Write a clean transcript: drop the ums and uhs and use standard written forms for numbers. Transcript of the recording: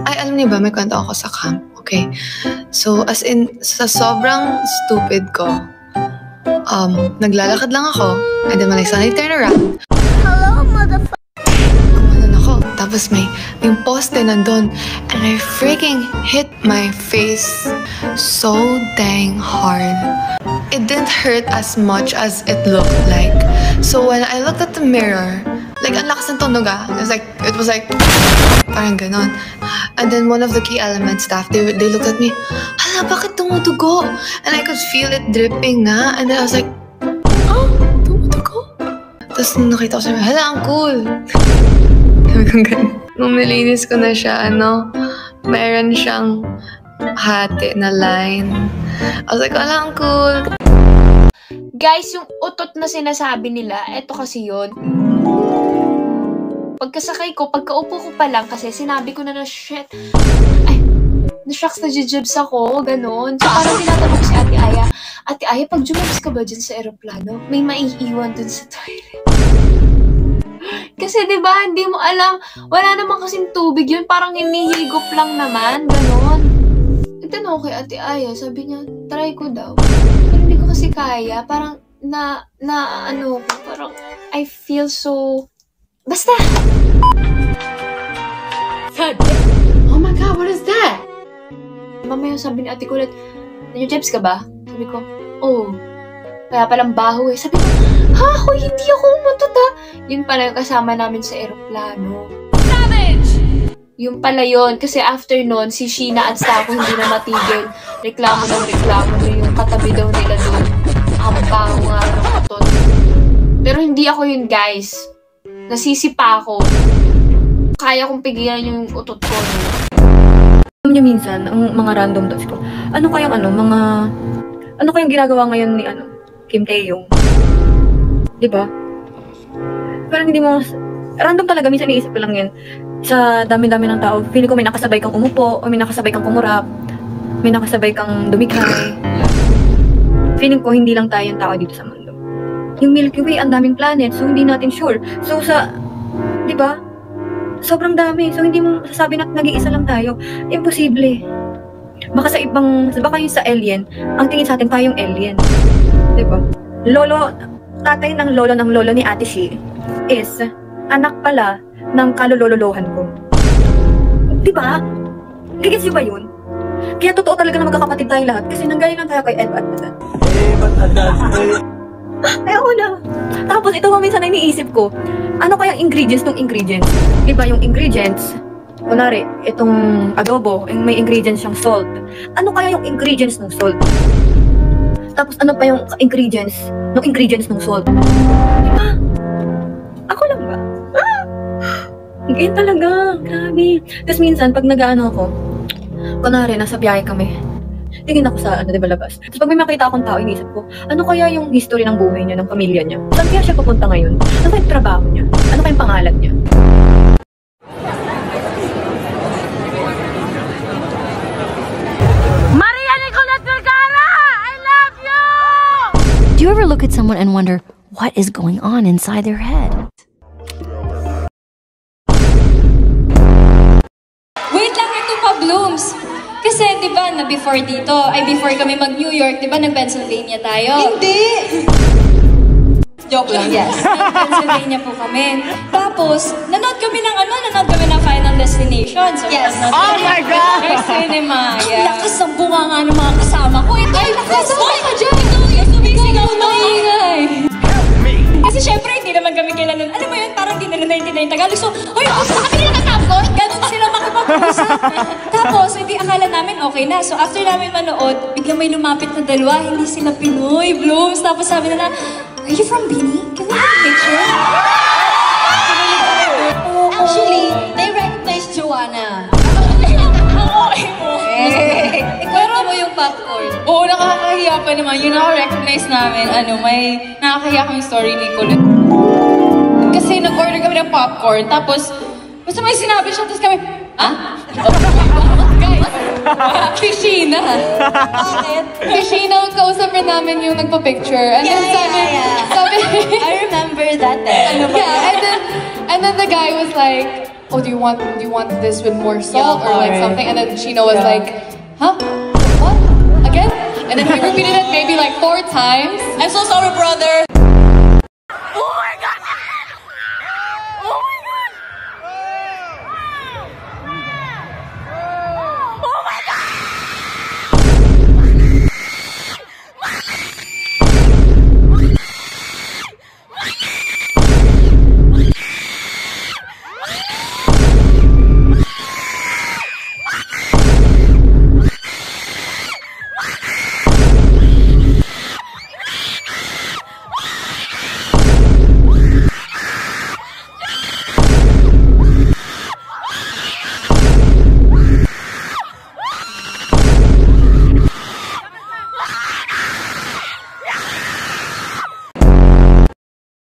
Ay, alam niyo ba, may kwento ako sa camp, okay? So, as in, sa sobrang stupid ko, naglalakad lang ako, and then when I suddenly turn around, hello, motherfucker! Kumanon ako, tapos may poste nandun, and I freaking hit my face so dang hard. It didn't hurt as much as it looked like. So when I looked at the mirror, like, ang lakas ng tunog it was like, parang ganon. And then one of the key element staff, they looked at me, hala, bakit tumutugo? And I could feel it dripping nga. And then I was like, oh, tumutugo? Tapos nakita ko siya, hala, ang cool. Sabi ko ganun. Nung nilinis ko na siya, mayroon siyang hati na line. I was like, hala, ang cool. Guys, yung utot na sinasabi nila, eto kasi yun. Pagkasakay ko, pagkaupo ko pa lang kasi sinabi ko na shit. Ay, na-shocks na jujubs ako, ganon. So parang tinatanong si Ate Aya, Ate Aya, pag jumabs ka ba dyan sa aeroplano, may maiiwan dun sa toilet. Kasi diba, hindi mo alam, wala naman kasing tubig yun, parang hinihigop lang naman, ganon. Itanong ko kay Ate Aya, sabi niya, try ko daw. Pero hindi ko kasi kaya, parang parang I feel so... Basta! Oh my God, what is that? Mamaya sabi ni Ate Kulit, nandiyo-jebs ka ba? Sabi ko, oh. Kaya palang baho eh. Sabi ko, ha? Hoy, hindi ako umutot ha. Yun pala yung kasama namin sa aeroplano. Savage! Yun pala yun. Kasi after nun, si Sheena at Stako hindi na matigil. Reklamo na yung katabi daw nila doon. Ang baho nga ng utot. Pero hindi ako yun, guys. Nasisipa ako. Kaya kong pigilan yung utot ko. Alam niyo minsan, ang mga random thoughts ko, ano kayang ginagawa ngayon ni Kim Taeyong? Diba? Parang hindi mo, random talaga, minsan iisip ko lang yun. Sa dami-dami ng tao, feeling ko may nakasabay kang umupo, o may nakasabay kang kumurap, may nakasabay kang dumikhay. Feeling ko hindi lang tayo yung tao dito sa mundo. Yung Milky Way, ang daming planet, so hindi natin sure. So diba? Sobrang dami. So hindi mo masasabi na nag-iisa lang tayo. Imposible. Baka yung sa alien, ang tingin sa atin tayong alien. Diba? Tatay ng lolo ni Ate Shi is anak pala ng kalololohan ko. Diba? Gigits niyo ba yun? Kaya totoo talaga na magkakapatid tayong lahat kasi nanggaling lang tayo kay Ed at Adan. Ayaw na. Tapos ito minsan na iniisip ko, ano kayang ingredients ng ingredients? Diba yung ingredients, kunwari, itong adobo, may ingredients siyang salt. Ano kaya yung ingredients ng salt? Tapos ano pa yung ingredients ng salt? Diba? Ako lang ba? Ganyan talaga. Grabe. Tapos minsan, pag nag-ano ako, kunwari, nasa biyahe kami, tingin ako sa diba, labas. Tapos pag may makita akong tao, iniisip ko, ano kaya yung history ng buhay niya, ng pamilya niya? Saan kaya siya pupunta ngayon? Ano kaya yung trabaho niya? Ano kaya yung pangalan niya? Maria Nicolette Vergara! I love you! Do you ever look at someone and wonder what is going on inside their head? Wait lang, ito pa, Blooms. Kasi, di ba, before kami mag-New York, di ba, nag-Pennsylvania tayo? Hindi! Joke lang. Yes, nag-Pennsylvania po kami. Tapos, nanood kami ng Final Destination. So, Yes. Oh my God! May cinema, yeah. Lakas ang bunga nga ng mga kasama ko. Ito, Ay, sabay ka dyan! Sumigaw na ingay! Kasi syempre, hindi naman kami kailangan, alam mo yun, parang di nila naintindihan yung Tagalog. So, hoy, baka hindi na natapos! Ganun sila makipag-usap. Tapos, hindi akala namin okay na. So, after namin manood, biglang may lumapit na dalawa, hindi sila Pinoy, Blooms. Tapos sabi nila, are you from Bini? Can we have a picture? Actually, they recognize Joanna. Ang okay mo. Ikwento mo yung popcorn. Oo, nakakahiya pa naman. Yung naka-recognize namin, may nakakahiya kami story ni Colette. Kasi nag-order kami ng popcorn, tapos basta may sinabi siya, tapos kami, guys, si Sheena. Si Sheena, ang kausapin namin yung nagpa-picture. And then sabi, I remember that. and then the guy was like, oh, do you want this with more salt or like something? And then Chino was like, huh? What? Again? And then he repeated it maybe like 4 times. I'm so sorry, brother.